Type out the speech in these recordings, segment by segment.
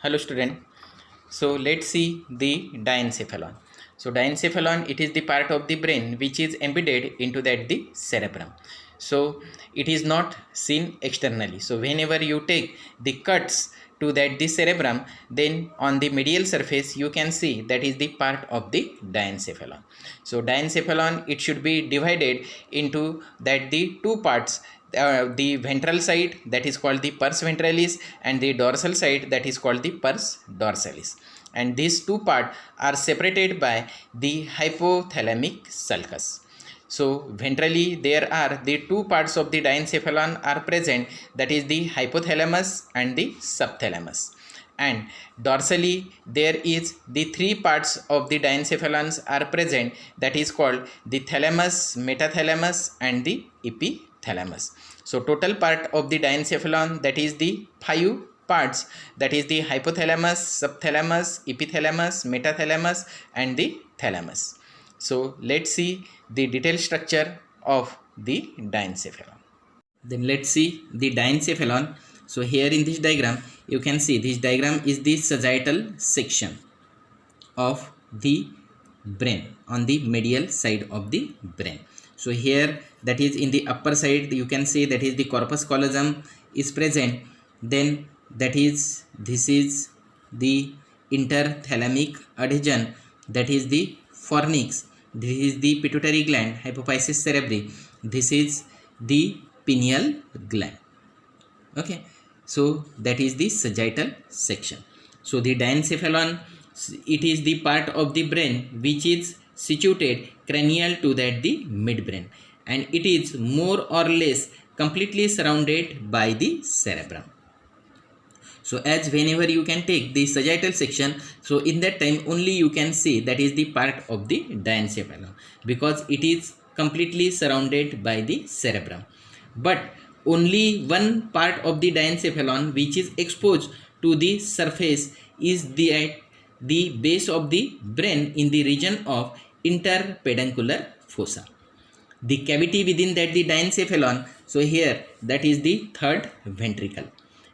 Hello student. So let's see the diencephalon. So diencephalon, it is the part of the brain which is embedded into that the cerebrum. So it is not seen externally. So whenever you take the cuts to that the cerebrum, then on the medial surface you can see that is the part of the diencephalon. So diencephalon, it should be divided into that the two parts, the ventral side, that is called the pars ventralis, and the dorsal side, that is called the pars dorsalis, and these two parts are separated by the hypothalamic sulcus. So ventrally there are the two parts of the diencephalon are present, that is the hypothalamus and the subthalamus, and dorsally there is the three parts of the diencephalons are present, that is called the thalamus, metathalamus and the epithalamus. So total part of the diencephalon, that is the five parts, that is the hypothalamus, subthalamus, epithalamus, metathalamus and the thalamus. So let's see the detailed structure of the diencephalon. Then let's see the diencephalon. So here in this diagram you can see this diagram is the sagittal section of the brain on the medial side of the brain. So here, that is in the upper side, you can see that is the corpus callosum is present. Then that is, this is the interthalamic adhesion, that is the fornix, this is the pituitary gland, hypophysis cerebri, this is the pineal gland. Okay, so that is the sagittal section. So the diencephalon, it is the part of the brain which is situated cranial to that the midbrain, and it is more or less completely surrounded by the cerebrum. So as whenever you can take the sagittal section, so in that time only you can see that is the part of the diencephalon, because it is completely surrounded by the cerebrum. But only one part of the diencephalon which is exposed to the surface is the base of the brain in the region of interpeduncular fossa. The cavity within that the diencephalon, so here that is the third ventricle,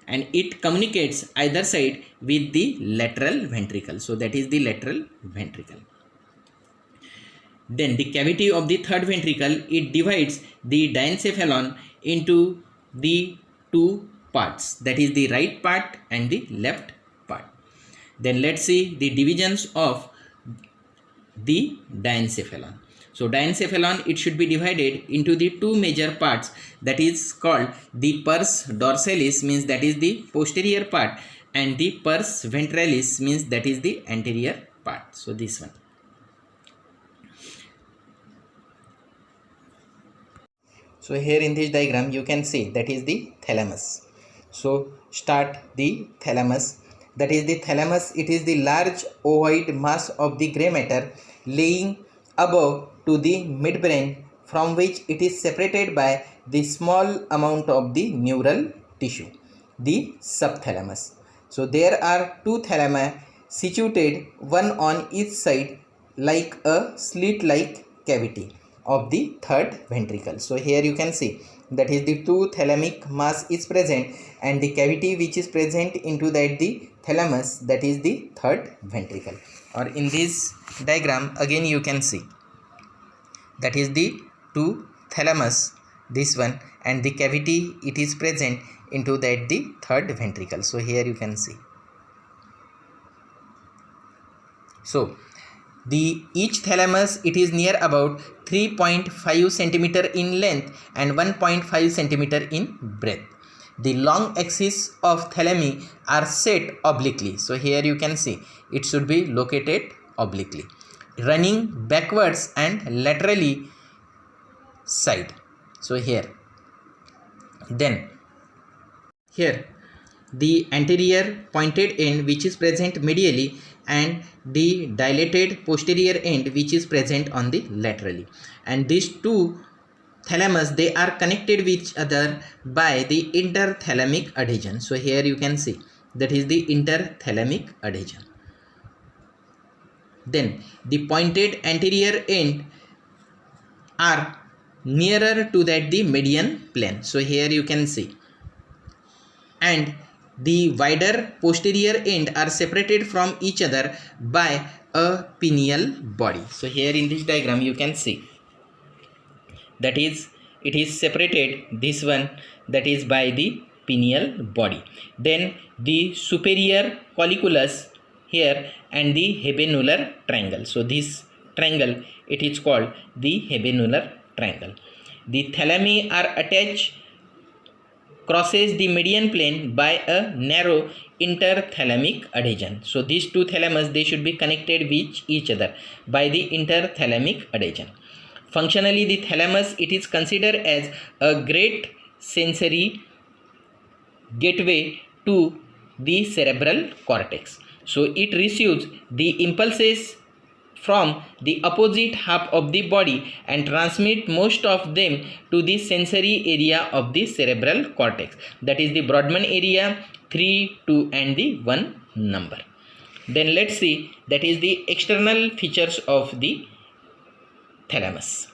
and it communicates either side with the lateral ventricle. So that is the lateral ventricle. Then the cavity of the third ventricle, it divides the diencephalon into the two parts, that is the right part and the left part. Then let's see the divisions of the diencephalon. So diencephalon, it should be divided into the two major parts, that is called the pars dorsalis, means that is the posterior part, and the pars ventralis, means that is the anterior part. So this one. So here in this diagram you can see that is the thalamus. So start the thalamus. That is the thalamus, it is the large ovoid mass of the grey matter laying above to the midbrain, from which it is separated by the small amount of the neural tissue, the subthalamus. So there are two thalami situated, one on each side, like a slit-like cavity of the third ventricle. So here you can see that is the two thalamic mass is present, and the cavity which is present into that the thalamus, that is the third ventricle. Or in this diagram again you can see that is the two thalamus, this one, and the cavity it is present into that the third ventricle. So here you can see. So the each thalamus, it is near about 3.5 centimeter in length and 1.5 centimeter in breadth. The long axis of thalami are set obliquely. So here you can see it should be located obliquely, running backwards and laterally side. So here, then here the anterior pointed end which is present medially, and the dilated posterior end which is present on the laterally, and these two thalamus, they are connected with each other by the interthalamic adhesion. So here you can see that is the interthalamic adhesion. Then the pointed anterior end are nearer to that the median plane. So here you can see, and the wider posterior end are separated from each other by a pineal body. So here in this diagram you can see that is it is separated, this one, that is by the pineal body. Then the superior colliculus here and the habenular triangle. So this triangle, it is called the habenular triangle. The thalami are attached, crosses the median plane by a narrow interthalamic adhesion. So these two thalamus, they should be connected with each other by the interthalamic adhesion. Functionally, the thalamus, it is considered as a great sensory gateway to the cerebral cortex. So it receives the impulses from the opposite half of the body and transmit most of them to the sensory area of the cerebral cortex, that is the Brodmann area, 3, 2 and the 1 number. Then let's see, that is the external features of the thalamus.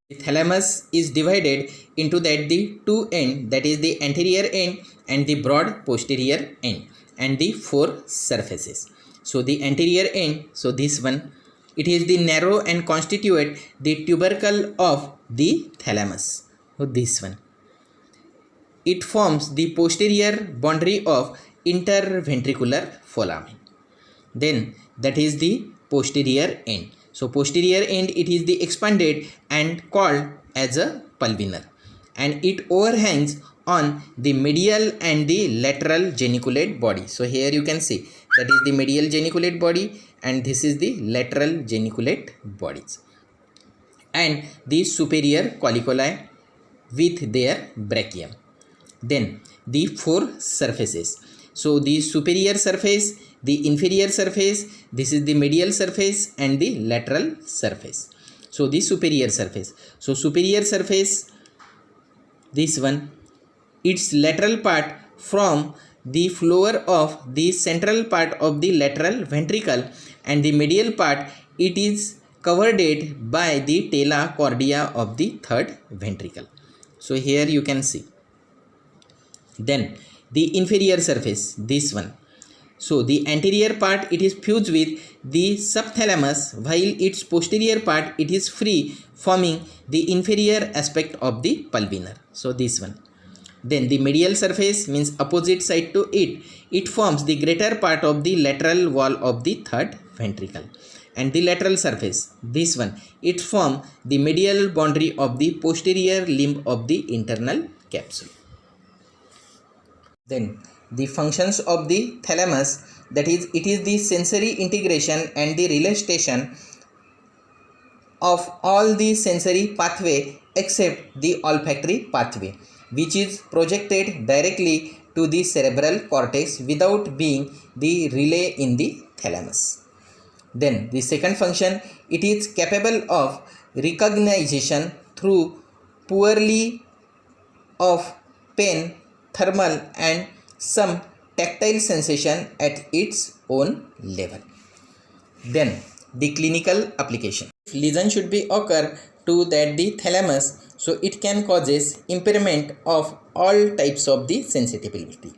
The thalamus is divided into that the two end, that is the anterior end and the broad posterior end, and the four surfaces. So the anterior end, so this one, it is the narrow and constitute the tubercle of the thalamus. So this one, it forms the posterior boundary of interventricular foramen. Then that is the posterior end. So posterior end, it is the expanded and called as a pulvinar, and it overhangs on the medial and the lateral geniculate body. So here you can see that is the medial geniculate body and this is the lateral geniculate bodies, and the superior colliculi with their brachium. Then the four surfaces. So the superior surface, the inferior surface, this is the medial surface and the lateral surface. So the superior surface. So superior surface, this one, its lateral part from the floor of the central part of the lateral ventricle, and the medial part, it is covered by the tela cordia of the third ventricle. So here you can see. Then the inferior surface, this one. So the anterior part, it is fused with the subthalamus, while its posterior part, it is free, forming the inferior aspect of the pulvinar. So this one. Then the medial surface means opposite side to it. It forms the greater part of the lateral wall of the third ventricle. And the lateral surface, this one, it forms the medial boundary of the posterior limb of the internal capsule. Then the functions of the thalamus, that is, it is the sensory integration and the relaxation of all the sensory pathway except the olfactory pathway, which is projected directly to the cerebral cortex without being the relay in the thalamus. Then the second function, it is capable of recognition through poorly of pain, thermal and some tactile sensation at its own level. Then the clinical application. If lesion should be occur to that the thalamus, so it can causes impairment of all types of the sensitivity.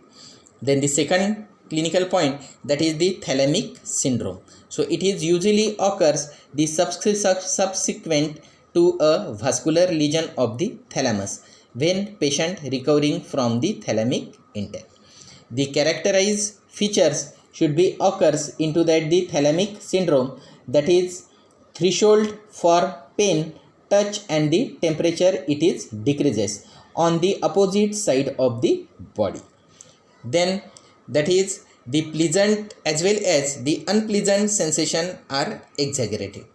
Then the second clinical point, that is the thalamic syndrome. So it is usually occurs the subsequent to a vascular lesion of the thalamus when patient recovering from the thalamic intact. The characterized features should be occurs into that the thalamic syndrome, that is threshold for pain, touch and the temperature, it is decreases on the opposite side of the body. Then that is the pleasant as well as the unpleasant sensation are exaggerated,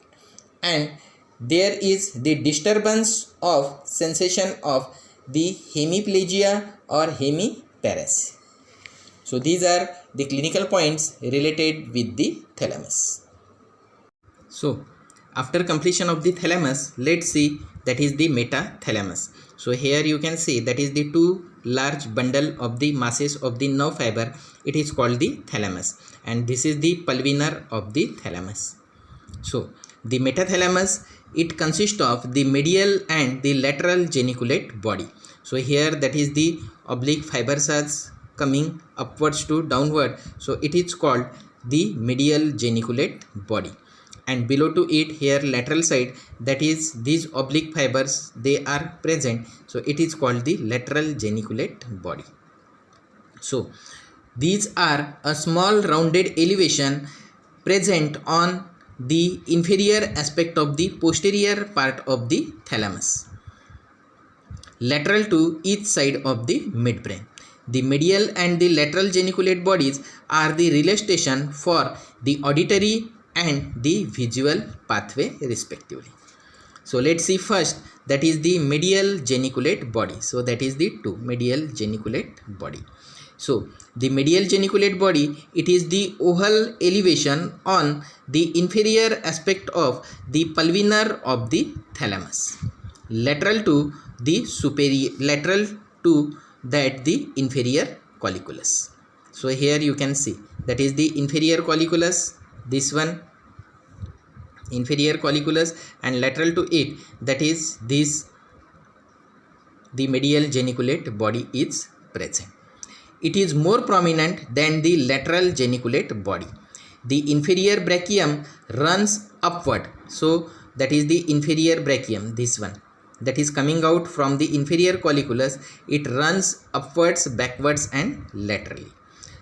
and there is the disturbance of sensation of the hemiplegia or hemiparesis. So these are the clinical points related with the thalamus. So after completion of the thalamus, let's see that is the metathalamus. So here you can see that is the two large bundle of the masses of the nerve fiber, it is called the thalamus, and this is the pulvinar of the thalamus. So the metathalamus, it consists of the medial and the lateral geniculate body. So here that is the oblique fibrous coming upwards to downward, so it is called the medial geniculate body. And below to it, here lateral side, that is these oblique fibers, they are present, so it is called the lateral geniculate body. So these are a small rounded elevation present on the inferior aspect of the posterior part of the thalamus, lateral to each side of the midbrain. The medial and the lateral geniculate bodies are the relay station for the auditory and the visual pathway respectively. So let's see first, that is the medial geniculate body. So that is the 2 medial geniculate body. So the medial geniculate body, it is the oval elevation on the inferior aspect of the pulvinar of the thalamus, lateral to the superior, lateral to that the inferior colliculus. So here you can see, that is the inferior colliculus, this one inferior colliculus, and lateral to it, that is this, the medial geniculate body is present. It is more prominent than the lateral geniculate body. The inferior brachium runs upward, so that is the inferior brachium, this one, that is coming out from the inferior colliculus. It runs upwards, backwards and laterally.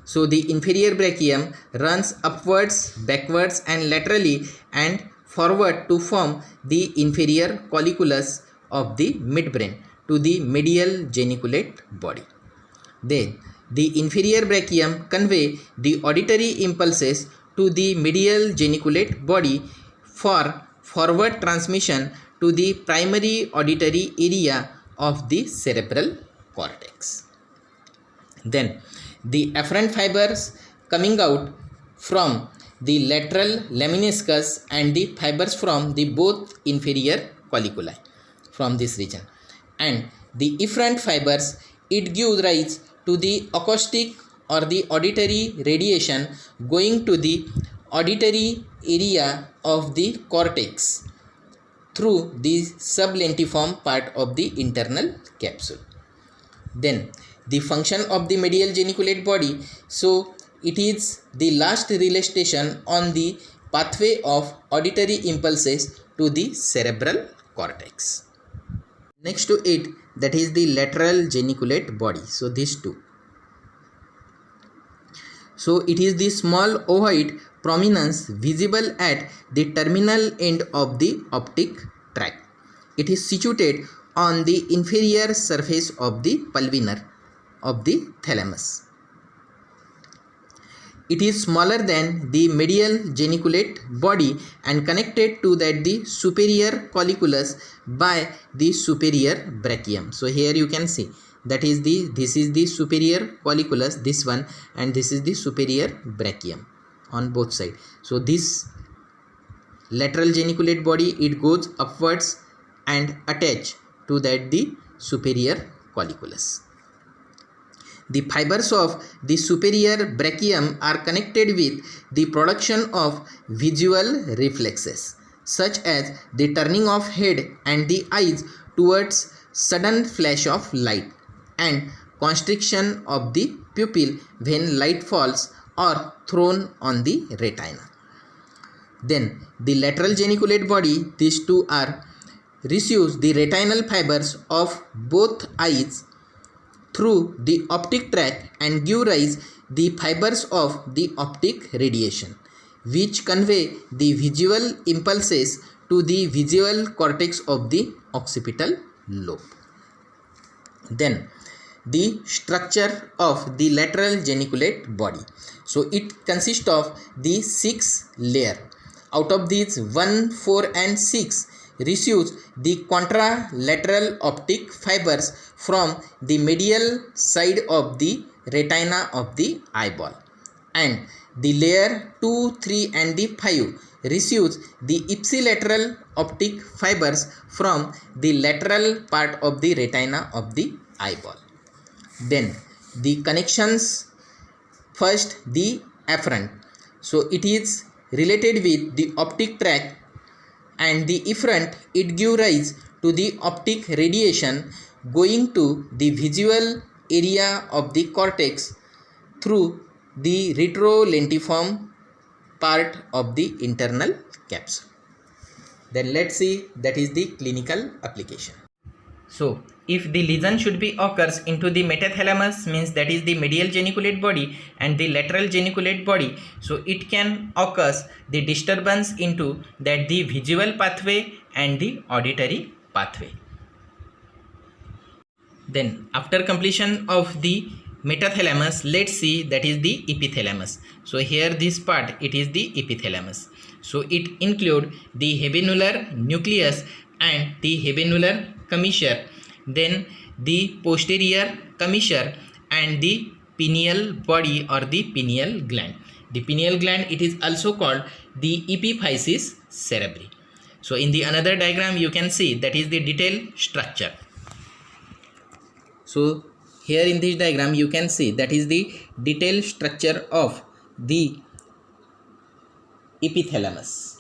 So the inferior brachium runs upwards, backwards and laterally and forward to form the inferior colliculus of the midbrain to the medial geniculate body. Then the inferior brachium convey the auditory impulses to the medial geniculate body for forward transmission to the primary auditory area of the cerebral cortex. Then the afferent fibers coming out from the lateral lemniscus and the fibers from the both inferior colliculi from this region, and the efferent fibers, it gives rise to the acoustic or the auditory radiation going to the auditory area of the cortex through the sublentiform part of the internal capsule. Then the function of the medial geniculate body, so it is the last relay station on the pathway of auditory impulses to the cerebral cortex. Next to it, that is the lateral geniculate body. So these two. So it is the small ovoid prominence visible at the terminal end of the optic tract. It is situated on the inferior surface of the pulvinar of the thalamus. It is smaller than the medial geniculate body and connected to that the superior colliculus by the superior brachium. So here you can see, that is the, this is the superior colliculus, this one, and this is the superior brachium on both sides. So this lateral geniculate body, it goes upwards and attach to that the superior colliculus. The fibers of the superior brachium are connected with the production of visual reflexes, such as the turning of head and the eyes towards sudden flash of light and constriction of the pupil when light falls or thrown on the retina. Then the lateral geniculate body, these two are, receives the retinal fibers of both eyes through the optic tract and give rise the fibers of the optic radiation, which convey the visual impulses to the visual cortex of the occipital lobe. Then the structure of the lateral geniculate body. So it consists of the 6 layers. Out of these, 1, 4 and 6 receives the contralateral optic fibers from the medial side of the retina of the eyeball, and the layer 2, 3 and the 5 receives the ipsilateral optic fibers from the lateral part of the retina of the eyeball. Then the connections, first the afferent, so it is related with the optic tract, and the efferent, it gives rise to the optic radiation going to the visual area of the cortex through the retrolentiform part of the internal capsule. Then let's see that is the clinical application. So if the lesion should be occurs into the metathalamus, means that is the medial geniculate body and the lateral geniculate body, so it can occurs the disturbance into that the visual pathway and the auditory pathway. Then after completion of the metathalamus, let's see that is the epithalamus. So here this part, it is the epithalamus. So it include the habenular nucleus and the habenular commissure, then the posterior commissure and the pineal body or the pineal gland. The pineal gland, it is also called the epiphysis cerebri. So in the another diagram you can see that is the detailed structure. So here in this diagram you can see that is the detailed structure of the epithalamus.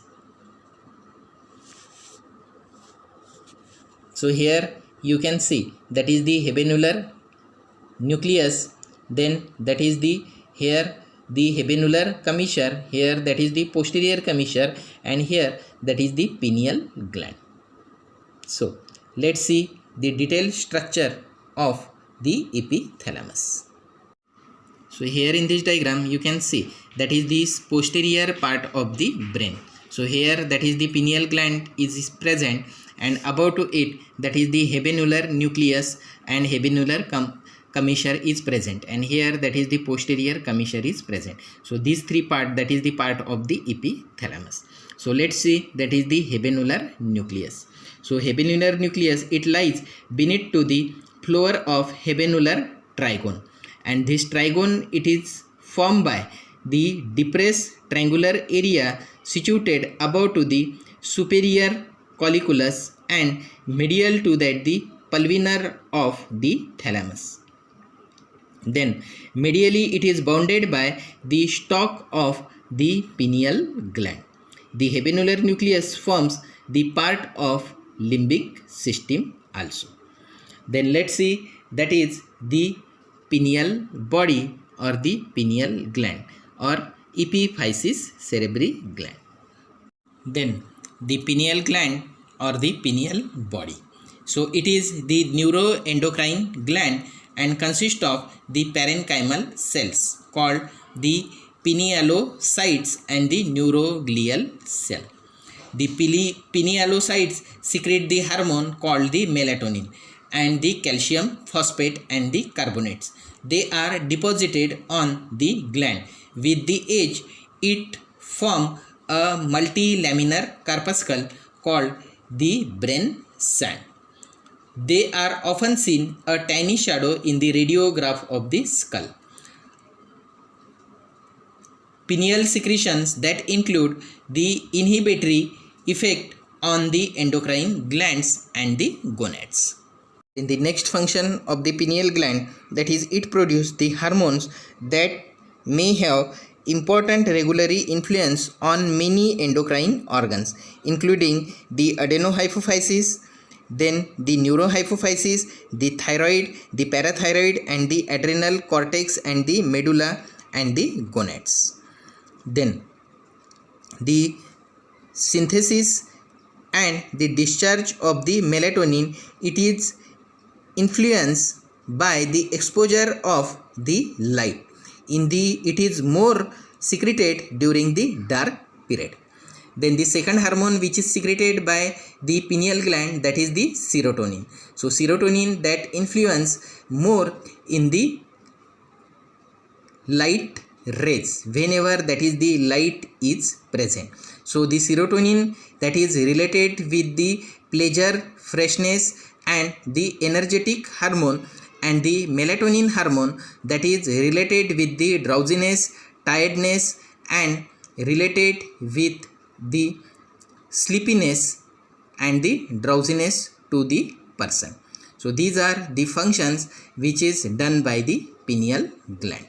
So here you can see that is the habenular nucleus, then that is the here the habenular commissure, here that is the posterior commissure, and here that is the pineal gland. So let's see the detailed structure of the epithalamus. So here in this diagram you can see that is this posterior part of the brain. So here that is the pineal gland is present, and above to it that is the habenular nucleus and habenular commissure is present, and here that is the posterior commissure is present. So these three part, that is the part of the epithalamus. So let's see that is the habenular nucleus. So habenular nucleus, it lies beneath to the floor of habenular trigone, and this trigone, it is formed by the depressed triangular area situated above to the superior colliculus and medial to that the pulvinar of the thalamus. Then medially it is bounded by the stalk of the pineal gland. The habenular nucleus forms the part of limbic system also. Then let's see that is the pineal body or the pineal gland or epiphysis cerebri gland. Then the pineal gland or the pineal body. So it is the neuroendocrine gland and consists of the parenchymal cells called the pinealocytes and the neuroglial cell. The pinealocytes secrete the hormone called the melatonin and the calcium phosphate and the carbonates. They are deposited on the gland. With the age, it forms a multilaminar corpuscle called the brain sand. They are often seen a tiny shadow in the radiograph of the skull. Pineal secretions that include the inhibitory effect on the endocrine glands and the gonads. In the next function of the pineal gland, that is, it produces the hormones that may have important regulatory influence on many endocrine organs, including the adenohypophysis, then the neurohypophysis, the thyroid, the parathyroid, and the adrenal cortex, and the medulla and the gonads. Then the synthesis and the discharge of the melatonin, it is influenced by the exposure of the light. It is more secreted during the dark period. Then the second hormone which is secreted by the pineal gland, that is the serotonin. So serotonin that influence more in the light rays whenever that is the light is present. So the serotonin that is related with the pleasure, freshness and the energetic hormone, and the melatonin hormone that is related with the drowsiness, tiredness and related with the sleepiness and the drowsiness to the person. So these are the functions which is done by the pineal gland.